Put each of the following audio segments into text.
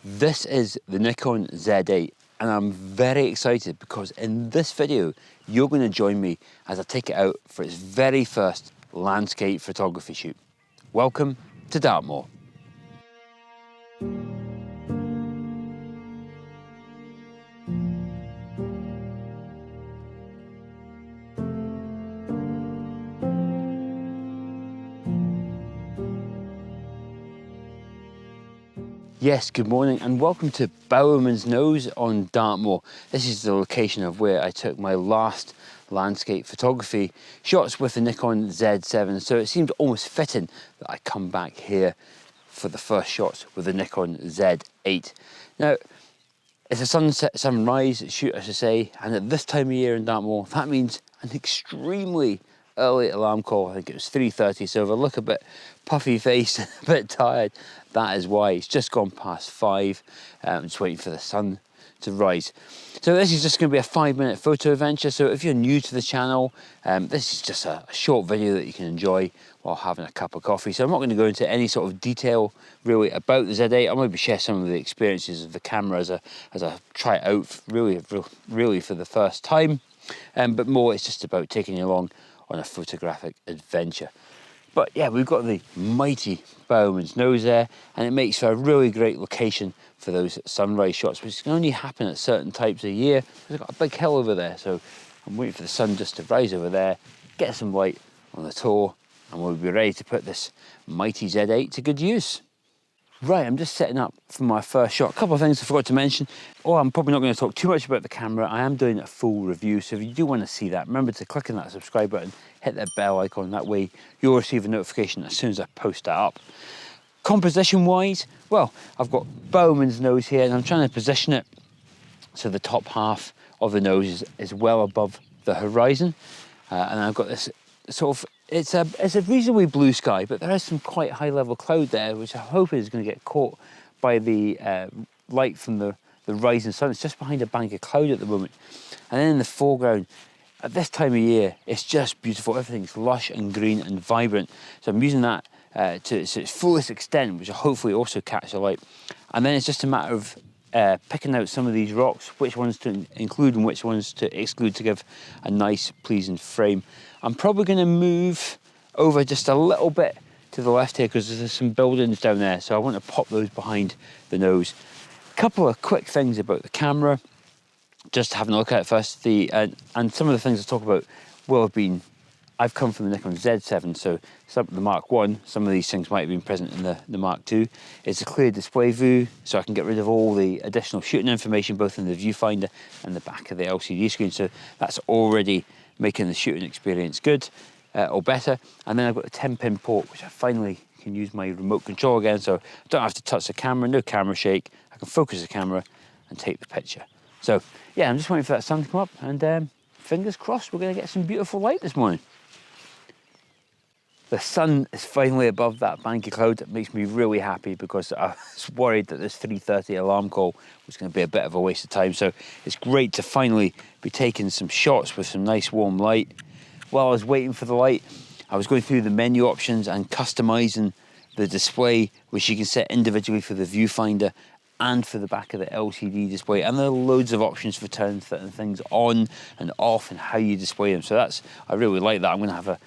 This is the Nikon Z8 and I'm very excited because in this video you're going to join me as I take it out for its very first landscape photography shoot. Welcome to Dartmoor. Yes, good morning and welcome to Bowerman's Nose on Dartmoor. This is the location of where I took my last landscape photography shots with the Nikon Z7, so it seemed almost fitting that I come back here for the first shots with the Nikon Z8. Now, it's a sunrise shoot, I should say, and at this time of year in Dartmoor, that means an extremely early alarm call. I think it was 3:30, so if I look a bit puffy faced and a bit tired, that is why. It's just gone past 5. I'm just waiting for the sun to rise. So this is just going to be a 5-minute photo adventure. So if you're new to the channel, this is just a short video that you can enjoy while having a cup of coffee. So I'm not going to go into any sort of detail really about the Z8. I'll maybe share some of the experiences of the camera as I try it out really for the first time. But more, it's just about taking you along on a photographic adventure. But yeah, we've got the mighty Bowerman's Nose there, and it makes for a really great location for those sunrise shots, which can only happen at certain types of year. We've got a big hill over there, so I'm waiting for the sun just to rise over there, get some light on the tour, and we'll be ready to put this mighty Z8 to good use. Right, I'm just setting up for my first shot. A couple of things I forgot to mention. I'm probably not going to talk too much about the camera. I am doing a full review, so if you do want to see that, remember to click on that subscribe button, hit that bell icon. That way you'll receive a notification as soon as I post that up. Composition-wise, well, I've got Bowerman's Nose here, and I'm trying to position it so the top half of the nose is well above the horizon. And I've got this sort of, it's a reasonably blue sky, but there is some quite high level cloud there, which I hope is going to get caught by the light from the rising sun. It's just behind a bank of cloud at the moment. And then in the foreground, at this time of year, it's just beautiful. Everything's lush and green and vibrant. So I'm using that to its fullest extent, which will hopefully also catch the light. And then it's just a matter of picking out some of these rocks, which ones to include and which ones to exclude to give a nice, pleasing frame. I'm probably going to move over just a little bit to the left here because there's some buildings down there, so I want to pop those behind the nose. A couple of quick things about the camera, just having a look at it first. And some of the things I talk about will have been, I've come from the Nikon Z7, so the Mark 1, some of these things might have been present in the Mark 2. It's a clear display view, so I can get rid of all the additional shooting information, both in the viewfinder and the back of the LCD screen. So that's already making the shooting experience good, or better. And then I've got a 10-pin port, which I finally can use my remote control again, so I don't have to touch the camera, no camera shake. I can focus the camera and take the picture. So yeah, I'm just waiting for that sun to come up, and fingers crossed we're going to get some beautiful light this morning. The sun is finally above that bank of cloud. It makes me really happy because I was worried that this 3:30 alarm call was going to be a bit of a waste of time. So it's great to finally be taking some shots with some nice warm light. While I was waiting for the light, I was going through the menu options and customizing the display, which you can set individually for the viewfinder and for the back of the LCD display. And there are loads of options for turning things on and off and how you display them. So I really like that. I'm going to have a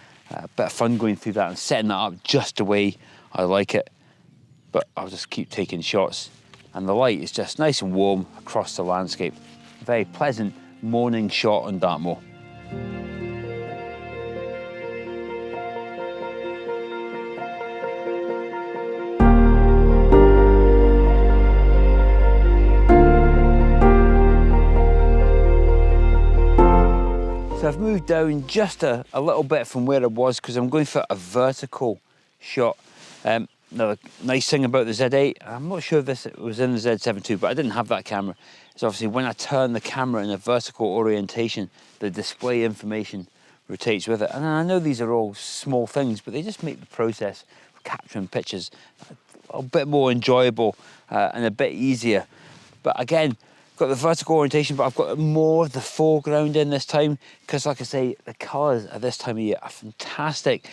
bit of fun going through that and setting that up just the way I like it. But I'll just keep taking shots, and the light is just nice and warm across the landscape. A very pleasant morning shot on Dartmoor. So I've moved down just a little bit from where I was because I'm going for a vertical shot. Now, the nice thing about the Z8, I'm not sure if this was in the Z7 too, but I didn't have that camera. So obviously when I turn the camera in a vertical orientation, the display information rotates with it. And I know these are all small things, but they just make the process of capturing pictures a bit more enjoyable and a bit easier. But again, got the vertical orientation, but I've got more of the foreground in this time because, like I say, the colours at this time of year are fantastic.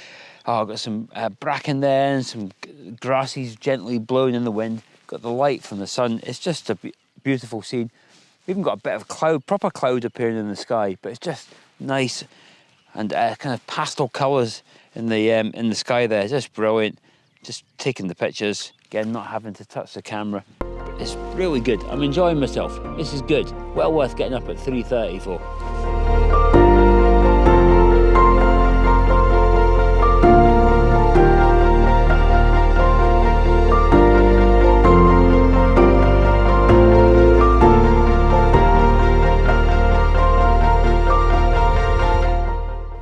I've got some bracken there and some grasses gently blowing in the wind. got the light from the sun. It's just a beautiful scene. We've even got a bit of cloud, proper cloud appearing in the sky, but it's just nice and kind of pastel colours in the sky there. Just brilliant. Just taking the pictures, again, not having to touch the camera. It's really good. I'm enjoying myself. This is good. Well worth getting up at 3:30 for.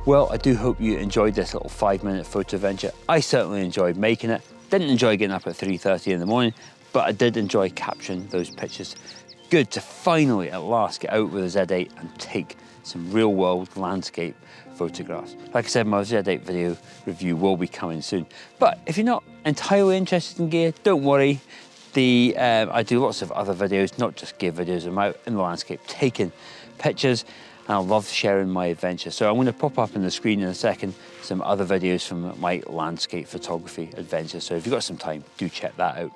Well, I do hope you enjoyed this little 5-minute photo adventure. I certainly enjoyed making it. Didn't enjoy getting up at 3:30 in the morning, but I did enjoy capturing those pictures. Good to finally, at last, get out with a Z8 and take some real-world landscape photographs. Like I said, my Z8 video review will be coming soon. But if you're not entirely interested in gear, don't worry. I do lots of other videos, not just gear videos. I'm out in the landscape taking pictures, and I love sharing my adventures. So I'm going to pop up on the screen in a second some other videos from my landscape photography adventures. So if you've got some time, do check that out.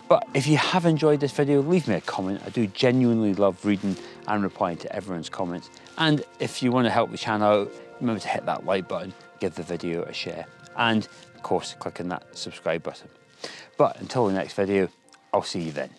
But if you have enjoyed this video, leave me a comment. I do genuinely love reading and replying to everyone's comments. And if you want to help the channel out, remember to hit that like button, give the video a share, and of course, click on that subscribe button. But until the next video, I'll see you then.